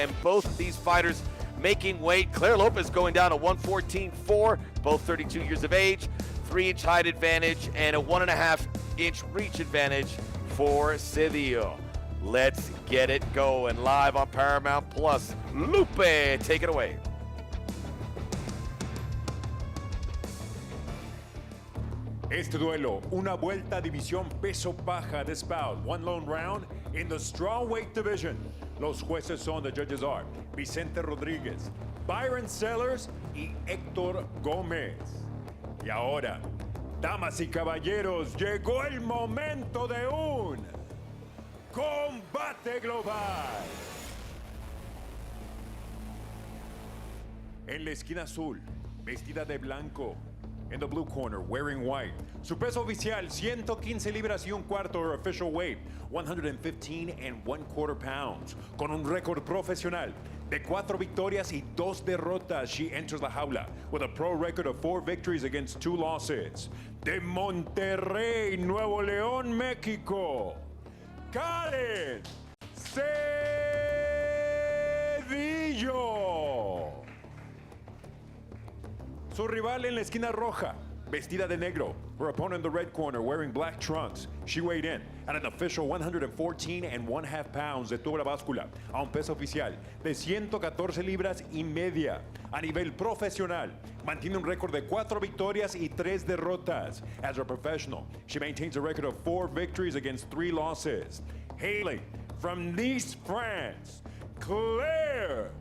and both of these fighters making weight. Claire Lopez going down to 114.4, both 32 years of age, 3-inch height advantage, and a 1.5-inch reach advantage for Cedillo. Let's get it going live on Paramount Plus. Lupe, take it away. Este duelo, una vuelta a división peso paja de Spout. One lone round in the strawweight division. Los jueces son, the judges are Vicente Rodríguez, Byron Sellers y Héctor Gómez. Y ahora, damas y caballeros, llegó el momento de un combate global. En la esquina azul, vestida de blanco. In the blue corner, wearing white. Su peso oficial, 115 libras y un cuarto, her official weight, 115 and 1/4 pounds. Con un récord profesional de 4 victorias y 2 derrotas, she enters la jaula with a pro record of 4 victories against 2 losses. De Monterrey, Nuevo León, México, Karen Cedillo. Su rival en la esquina roja, vestida de negro. Her opponent in the red corner, wearing black trunks. She weighed in at an official 114 and 1/2 pounds de toda la báscula, a un peso oficial de 114 libras y media. A nivel profesional, mantiene un récord de 4 victorias y 3 derrotas. As a professional, she maintains a record of 4 victories against 3 losses. Hailing from Nice, France, Claire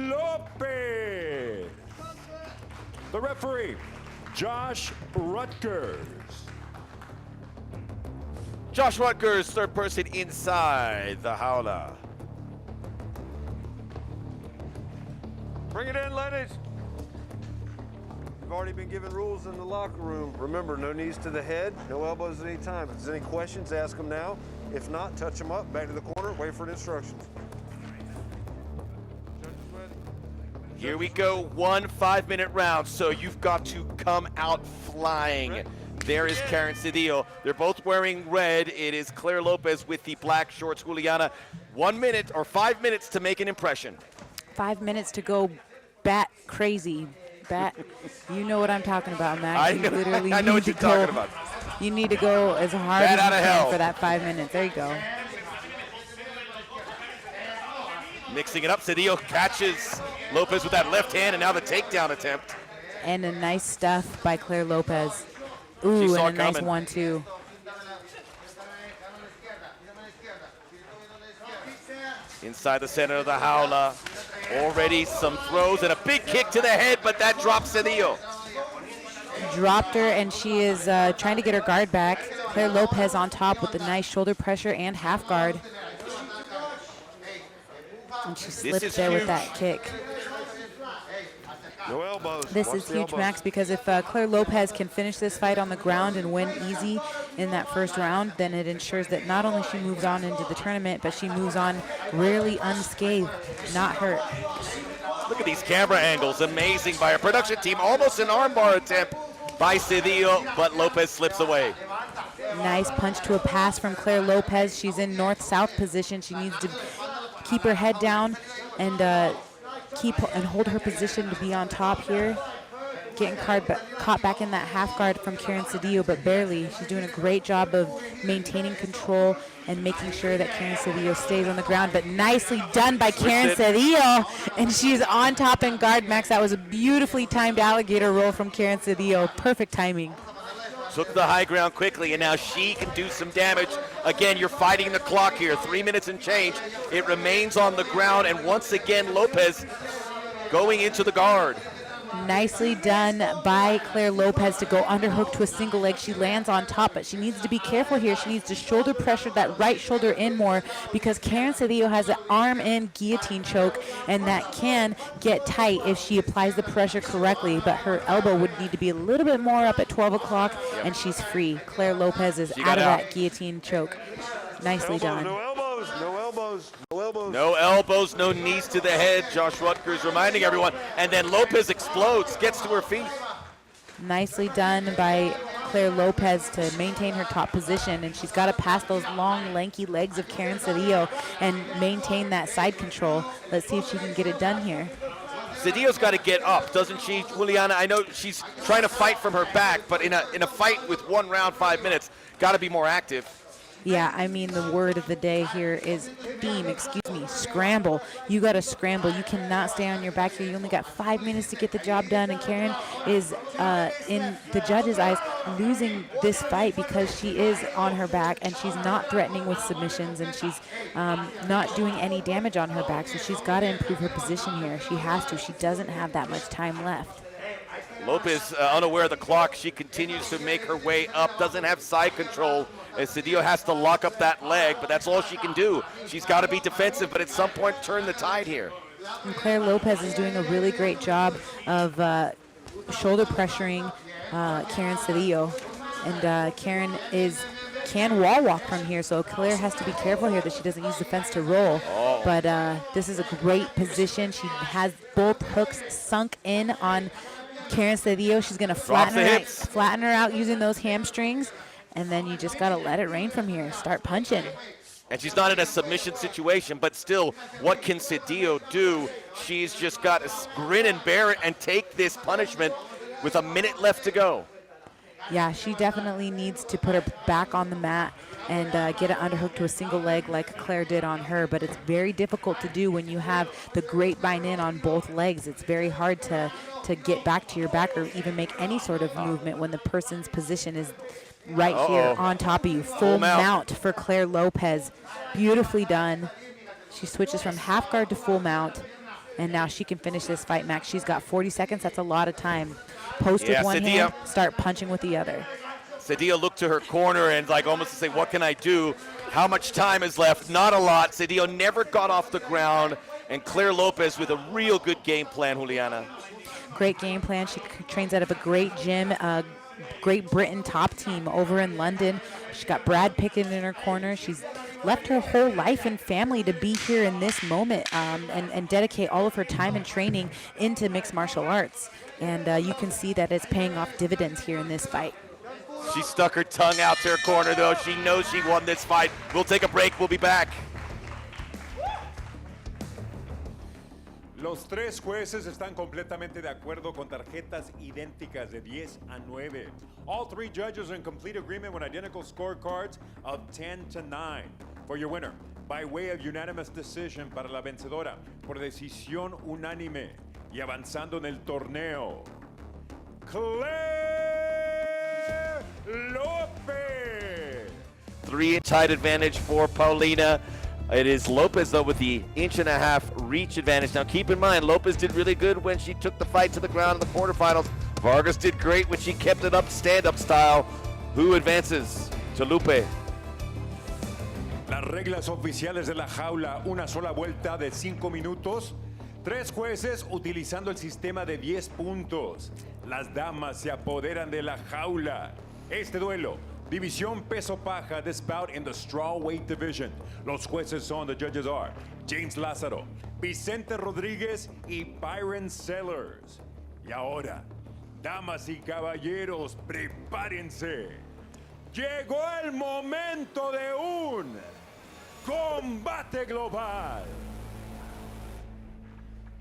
Lopez. The referee, Josh Rutgers. Josh Rutgers, third person inside the jaula. Bring it in, ladies. You've already been given rules in the locker room. Remember, no knees to the head, no elbows at any time. If there's any questions, ask them now. If not, touch them up, back to the corner, wait for the instructions. Here we go, 1 5-minute round, so you've got to come out flying. There is Karen Cedillo. They're both wearing red. It is Claire Lopez with the black shorts. Juliana, 1 minute or 5 minutes to make an impression. 5 minutes to go bat crazy. You know what I'm talking about, Max. I know what you're talking about. You need to go as hard Bat as out you of can hell. for that 5 minutes. There you go. Mixing it up, Cedillo catches Lopez with that left hand, and now the takedown attempt. And a nice stuff by Claire Lopez. Ooh, and a nice 1-2. Inside the center of the jaula. Already some throws and a big kick to the head, but that drops Cedillo. Dropped her, and she is trying to get her guard back. Claire Lopez on top with a nice shoulder pressure and half guard. And she slipped there with that kick. No elbows. This Watch is the huge, elbows. Max, because if Claire Lopez can finish this fight on the ground and win easy in that first round, then it ensures that not only she moves on into the tournament, but she moves on really unscathed, not hurt. Look at these camera angles, amazing by our production team. Almost an armbar attempt by Cedillo, but Lopez slips away. Nice punch to a pass from Claire Lopez. She's in north-south position. She needs to keep her head down and hold her position to be on top here. Getting caught back in that half guard from Karen Cedillo, but barely. She's doing a great job of maintaining control and making sure that Karen Cedillo stays on the ground, but nicely done by Karen Cedillo, and she's on top and guard, Max. That was a beautifully timed alligator roll from Karen Cedillo. Perfect timing. Took the high ground quickly, and now she can do some damage. Again, you're fighting the clock here. 3 minutes and change. It remains on the ground, and once again, Lopez going into the guard. Nicely done by Claire Lopez to go underhook to a single leg. She lands on top, but she needs to be careful here. She needs to shoulder pressure that right shoulder in more, because Karen Cedillo has an arm-in guillotine choke, and that can get tight if she applies the pressure correctly, but her elbow would need to be a little bit more up at 12 o'clock, and she's free. Claire Lopez is out of that guillotine choke. Nicely done. No elbows, no elbows, no elbows. No elbows, no knees to the head. Josh Rutgers reminding everyone. And then Lopez explodes, gets to her feet. Nicely done by Claire Lopez to maintain her top position, and she's got to pass those long, lanky legs of Karen Cedillo and maintain that side control. Let's see if she can get it done here. Cedillo's got to get up, doesn't she, Juliana? I know she's trying to fight from her back, but in a fight with 1 round, 5 minutes, got to be more active. Yeah, I mean, the word of the day here is scramble. You got to scramble. You cannot stay on your back here. You only got 5 minutes to get the job done, and Karen is, in the judges' eyes, losing this fight because she is on her back and she's not threatening with submissions, and she's not doing any damage on her back. So she's got to improve her position here. She has to. She doesn't have that much time left. Lopez, unaware of the clock, she continues to make her way up, doesn't have side control, as Cedillo has to lock up that leg, but that's all she can do. She's got to be defensive, but at some point turn the tide here. And Claire Lopez is doing a really great job of shoulder pressuring Karen Cedillo, and Karen can wall walk from here, so Claire has to be careful here that she doesn't use the fence to roll. Oh. But this is a great position. She has both hooks sunk in on Karen Cedillo. She's going to flatten her out using those hamstrings, and then you just got to let it rain from here. Start punching. And she's not in a submission situation, but still, what can Cedillo do? She's just got to grin and bear it and take this punishment with a minute left to go. Yeah, she definitely needs to put her back on the mat and get it underhook to a single leg like Claire did on her, but it's very difficult to do when you have the grapevine in on both legs. It's very hard to get back to your back or even make any sort of movement when the person's position is right here on top of you. Full mount for Claire Lopez. Beautifully done. She switches from half guard to full mount, and now she can finish this fight, Max. She's got 40 seconds. That's a lot of time. Post with one hand, start punching with the other. Cedillo looked to her corner and like almost to say, what can I do? How much time is left? Not a lot. Cedillo never got off the ground, and Claire Lopez with a real good game plan, Juliana. Great game plan. She trains out of a great gym, Great Britain top team over in London. She's got Brad Pickett in her corner. She's left her whole life and family to be here in this moment and dedicate all of her time and training into mixed martial arts. And you can see that it's paying off dividends here in this fight. She stuck her tongue out to her corner, though. She knows she won this fight. We'll take a break. We'll be back. Los tres jueces están completamente de acuerdo con tarjetas idénticas de 10-9. All three judges are in complete agreement with identical scorecards of 10-9. For your winner, by way of unanimous decision para la vencedora, por decisión unánime y avanzando en el torneo, Claire Lopez. 3-inch height advantage for Paulina. It is Lopez, though, with the 1.5-inch reach advantage. Now, keep in mind, Lopez did really good when she took the fight to the ground in the quarterfinals. Vargas did great when she kept it up, stand-up style. Who advances? Chalupe. Las reglas oficiales de la jaula, una sola vuelta de 5 minutos. 3 jueces utilizando el sistema de 10 puntos. Las damas se apoderan de la jaula. Este duelo, división peso paja, this bout in the straw weight division. Los jueces son, the judges are James Lázaro, Vicente Rodríguez y Byron Sellers. Y ahora, damas y caballeros, prepárense. Llegó el momento de un combate global.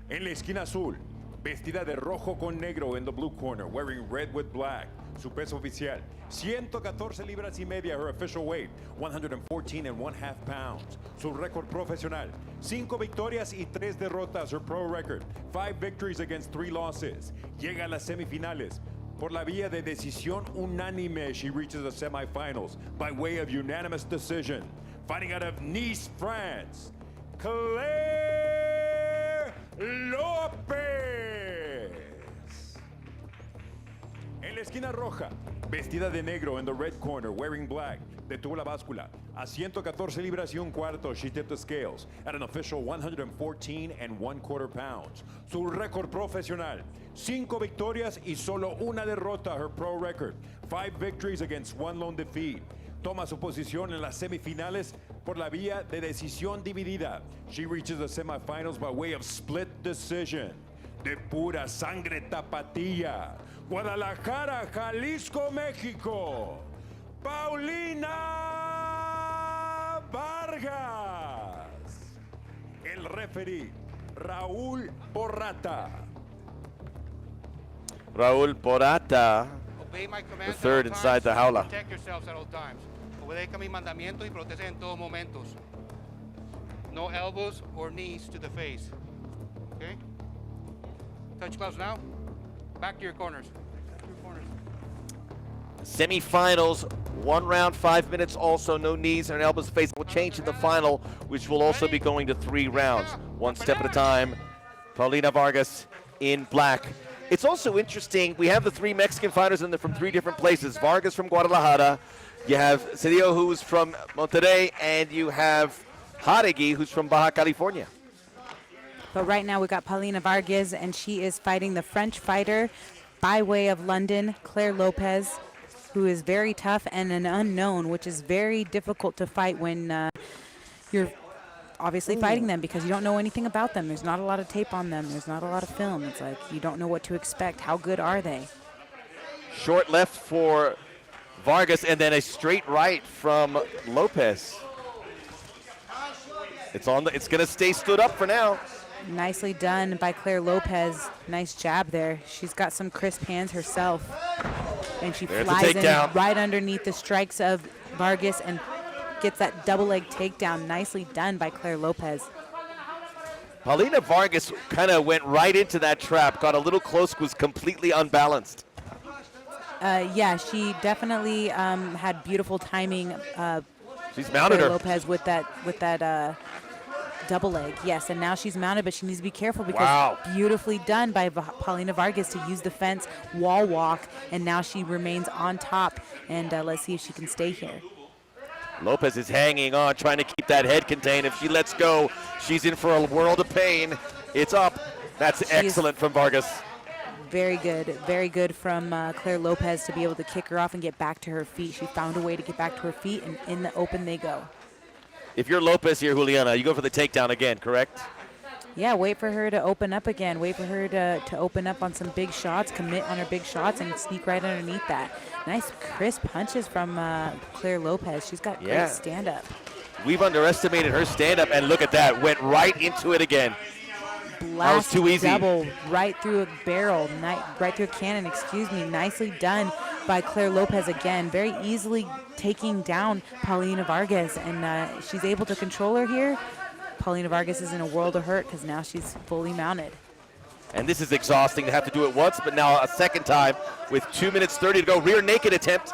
En la esquina azul, vestida de rojo con negro in the blue corner, wearing red with black. Su peso oficial, 114 libras y media, her official weight, 114.5 pounds. Su récord profesional, 5 victorias y 3 derrotas, her pro record, 5 victories against 3 losses. Llega a las semifinales. Por la vía de decisión unánime, she reaches the semifinals by way of unanimous decision. Fighting out of Nice, France, Claire Lopez. En la esquina roja, vestida de negro in the red corner, wearing black, detuvo la báscula a 114 libras y un cuarto. She tipped the scales at an official 114.25 pounds. Su récord profesional, 5 victorias y solo una derrota, her pro record, 5 victories against 1 lone defeat. Toma su posición en las semifinales por la vía de decisión dividida. She reaches the semifinals by way of split decision. de pura sangre tapatilla, Guadalajara, Jalisco, México, Paulina Vargas. El referee, Raúl Porrata. Raúl Porrata, Obey my the commands third at all inside the times. jaula. Protect yourselves at all times. Obedezca mi mandamiento y protege en todos momentos. No elbows or knees to the face. Okay? Touch gloves now. Back to your corners. Back to your corners. Semifinals, 1 round, 5 minutes. Also, no knees and elbows to face. Will change in the final, which will also be going to 3 rounds. One step at a time. Paulina Vargas in black. It's also interesting, we have the 3 Mexican fighters and they're from 3 different places. Vargas from Guadalajara, you have Cedillo who's from Monterrey, and you have Jauregui who's from Baja California. But right now we got Paulina Vargas, and she is fighting the French fighter by way of London, Claire Lopez, who is very tough and an unknown, which is very difficult to fight when you're obviously fighting them because you don't know anything about them. There's not a lot of tape on them. There's not a lot of film. It's like you don't know what to expect. How good are they? Short left for Vargas, and then a straight right from Lopez. It's on. It's going to stay stood up for now. Nicely done by Claire Lopez. Nice jab there. She's got some crisp hands herself. And she There's the flies in takedown. right underneath the strikes of Vargas and gets that double leg takedown. Nicely done by Claire Lopez. Paulina Vargas kind of went right into that trap, got a little close, was completely unbalanced. Yeah, she definitely had beautiful timing. She's mounted Claire her. Lopez with that double leg. Yes, and now she's mounted, but she needs to be careful because Wow. beautifully done by Paulina Vargas to use the fence wall walk, and now she remains on top. And let's see if she can stay here. Lopez is hanging on, trying to keep that head contained. If she lets go, she's in for a world of pain. It's up. That's excellent from Vargas. Very good from Claire Lopez to be able to kick her off and get back to her feet. She found a way to get back to her feet, and in the open they go. If you're Lopez here, Juliana, you go for the takedown again, correct? Yeah, wait for her to open up again. Wait for her to open up on some big shots, commit on her big shots, and sneak right underneath that. Nice crisp punches from Claire Lopez. She's got great stand-up. We've underestimated her stand-up, and look at that. Went right into it again. That was too easy. Double right through a barrel, right through a cannon, excuse me. Nicely done by Claire Lopez again. Very easily taking down Paulina Vargas, and she's able to control her here. Paulina Vargas is in a world of hurt because now she's fully mounted. And this is exhausting to have to do it once, but now a second time with 2 minutes 30 to go. Rear naked attempt.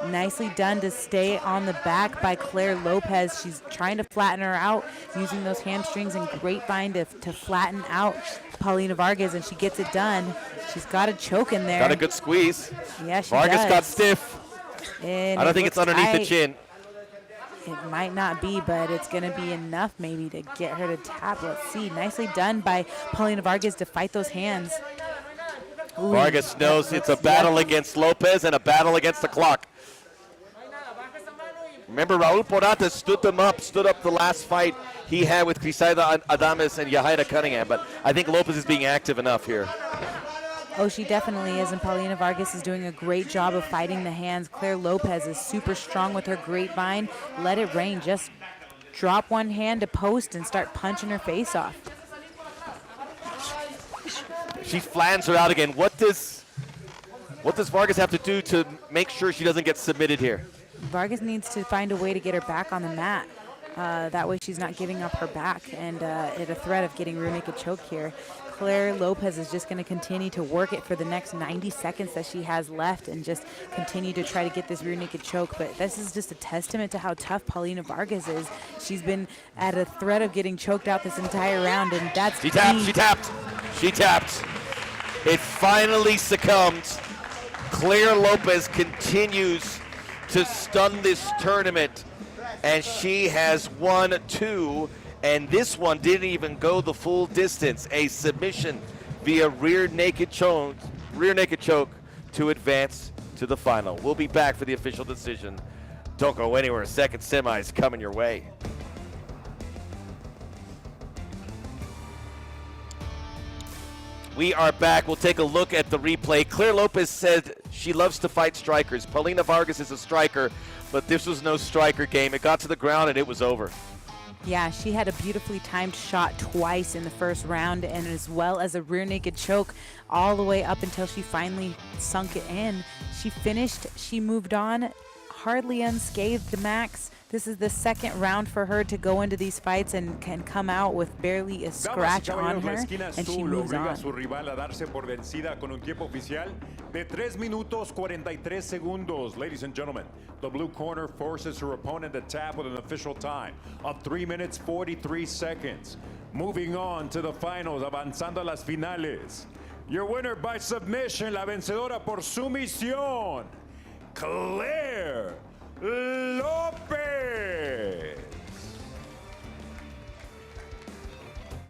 Nicely done to stay on the back by Claire Lopez. She's trying to flatten her out using those hamstrings and grapevine to flatten out Paulina Vargas, and she gets it done. She's got a choke in there. Got a good squeeze. Yeah, she Vargas does. got stiff. And I don't think it's looks underneath the tight. chin. It might not be, but it's going to be enough maybe to get her to tap. Let's see. Nicely done by Paulina Vargas to fight those hands. Ooh, Vargas knows it's a battle against Lopez and a battle against the clock. Remember, Raul Porrata stood up the last fight he had with Crisaida Adames and Yahaira Cunningham, but I think Lopez is being active enough here. Oh, she definitely is, and Paulina Vargas is doing a great job of fighting the hands. Claire Lopez is super strong with her grapevine. Let it rain. Just drop one hand to post and start punching her face off. She flattens her out again. What does Vargas have to do to make sure she doesn't get submitted here? Vargas needs to find a way to get her back on the mat. That way she's not giving up her back and at a threat of getting rear naked choke here. Claire Lopez is just going to continue to work it for the next 90 seconds that she has left and just continue to try to get this rear naked choke. But this is just a testament to how tough Paulina Vargas is. She's been at a threat of getting choked out this entire round, and that's She tapped. It finally succumbed. Claire Lopez continues to stun this tournament, and she has won 2, and this one didn't even go the full distance. A submission via rear naked choke to advance to the final. We'll be back for the official decision. Don't go anywhere. Second semi is coming your way. We are back. We'll take a look at the replay. Claire Lopez said she loves to fight strikers. Paulina Vargas is a striker, but this was no striker game. It got to the ground and it was over. Yeah, she had a beautifully timed shot twice in the first round, and as well as a rear naked choke all the way up until she finally sunk it in. She finished, she moved on, hardly unscathed, Max. This is the second round for her to go into these fights and can come out with barely a scratch on her, and she moves obliga a on. su rival a darse por vencida con un tiempo oficial de 3 minutos 43 segundos. Ladies and gentlemen, the blue corner forces her opponent to tap with an official time of 3 minutes 43 seconds. Moving on to the finals, avanzando a las finales. Your winner by submission, la vencedora por sumisión, Claire Lopez.